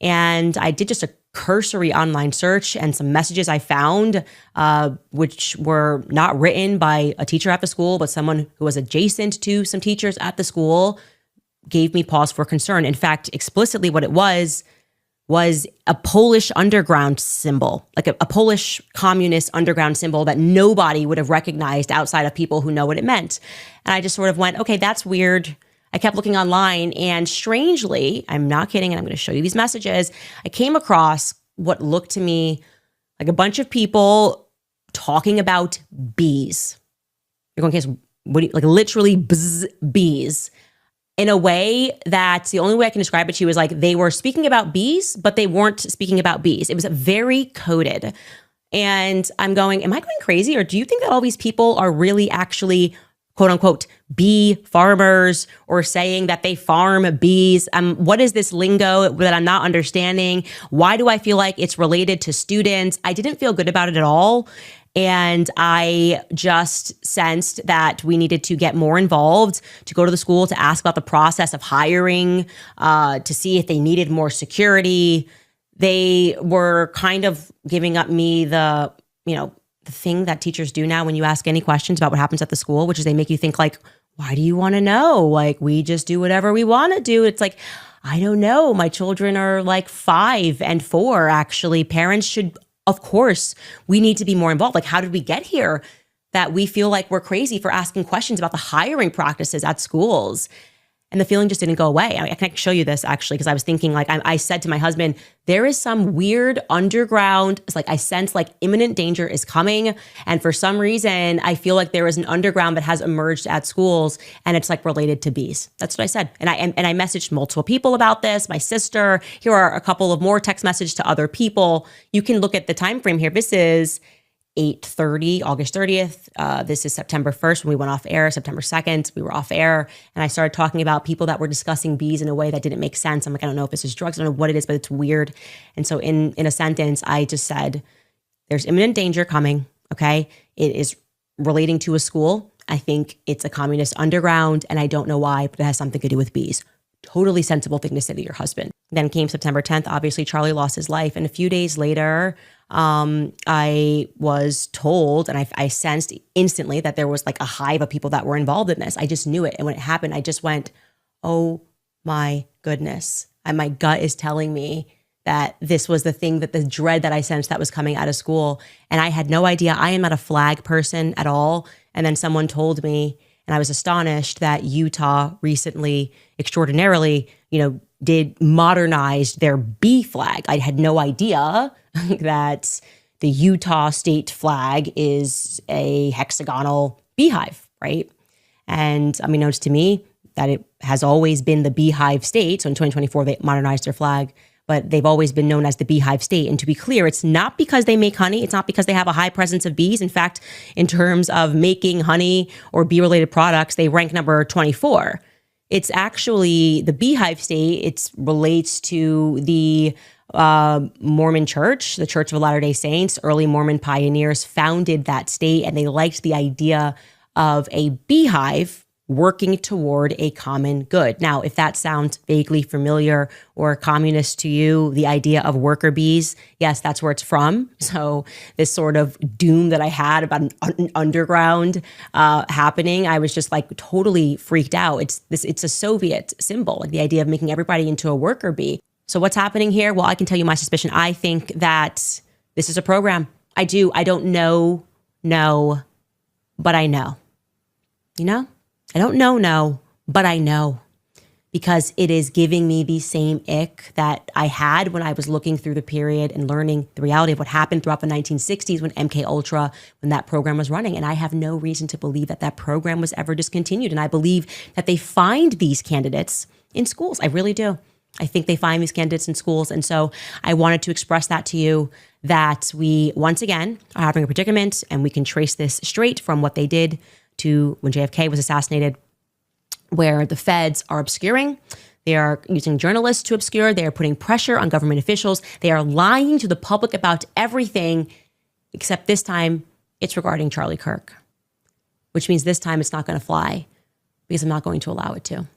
And I did just a cursory online search, and some messages I found, which were not written by a teacher at the school, but someone who was adjacent to some teachers at the school, gave me pause for concern. In fact, explicitly what it was a Polish underground symbol, like a Polish communist underground symbol that nobody would have recognized outside of people who know what it meant. And I just sort of went, okay, that's weird. I kept looking online, and strangely, I'm not kidding, and I'm going to show you these messages, I came across what looked to me like a bunch of people talking about bees. You're going, case, what do you, like literally bees, in a way that the only way I can describe it to you is like they were speaking about bees, but they weren't speaking about bees. It was very coded. And I'm going, am I going crazy? Or do you think that all these people are really actually quote unquote bee farmers, or saying that they farm bees? What is this lingo that I'm not understanding? Why do I feel like it's related to students? I didn't feel good about it at all. And I just sensed that we needed to get more involved, to go to the school, to ask about the process of hiring, to see if they needed more security. They were kind of giving up me the thing that teachers do now when you ask any questions about what happens at the school, which is they make you think like, why do you want to know? Like, we just do whatever we want to do. It's like, I don't know. My children are like 5 and 4, actually. Parents should, of course, we need to be more involved. Like, how did we get here that we feel like we're crazy for asking questions about the hiring practices at schools? And the feeling just didn't go away. I can show you this actually, because I was thinking like, I said to my husband, there is some weird underground, it's like I sense like imminent danger is coming. And for some reason, I feel like there is an underground that has emerged at schools, and it's like related to bees. That's what I said. And I messaged multiple people about this, my sister. Here are a couple of more text messages to other people. You can look at the time frame here. This is 8:30, August 30th. This is September 1st when we went off air. September 2nd, we were off air. And I started talking about people that were discussing bees in a way that didn't make sense. I'm like, I don't know if this is drugs. I don't know what it is, but it's weird. And so in a sentence, I just said, there's imminent danger coming, okay? It is relating to a school. I think it's a communist underground, and I don't know why, but it has something to do with bees. Totally sensible thing to say to your husband. Then came September 10th. Obviously, Charlie lost his life. And a few days later, I was told, and I sensed instantly that there was like a hive of people that were involved in this. I just knew it. And when it happened, I just went, oh my goodness. And my gut is telling me that this was the thing, that the dread that I sensed that was coming out of school. And I had no idea. I am not a flag person at all. And then someone told me, and I was astonished, that Utah recently, extraordinarily, did modernize their bee flag. I had no idea that the Utah state flag is a hexagonal beehive, right? And unbeknownst to me, that it has always been the beehive state. So in 2024, they modernized their flag, but they've always been known as the beehive state. And to be clear, it's not because they make honey. It's not because they have a high presence of bees. In fact, in terms of making honey or bee-related products, they rank number 24. It's actually the beehive state. It relates to the Mormon church, the Church of Latter-day Saints. Early Mormon pioneers founded that state, and they liked the idea of a beehive working toward a common good. Now, if that sounds vaguely familiar or communist to you, the idea of worker bees, yes, that's where it's from. So this sort of doom that I had about an underground happening, I was just like totally freaked out. It's a Soviet symbol, like the idea of making everybody into a worker bee. So what's happening here? Well, I can tell you my suspicion. I think that this is a program. I do. I don't know, but I know. I don't know, but I know, because it is giving me the same ick that I had when I was looking through the period and learning the reality of what happened throughout the 1960s when MKULTRA, when that program was running. And I have no reason to believe that that program was ever discontinued. And I believe that they find these candidates in schools. I really do. I think they find these candidates in schools. And so I wanted to express that to you, that we, once again, are having a predicament, and we can trace this straight from what they did to when JFK was assassinated, where the feds are obscuring. They are using journalists to obscure. They are putting pressure on government officials. They are lying to the public about everything, except this time it's regarding Charlie Kirk, which means this time it's not going to fly, because I'm not going to allow it to.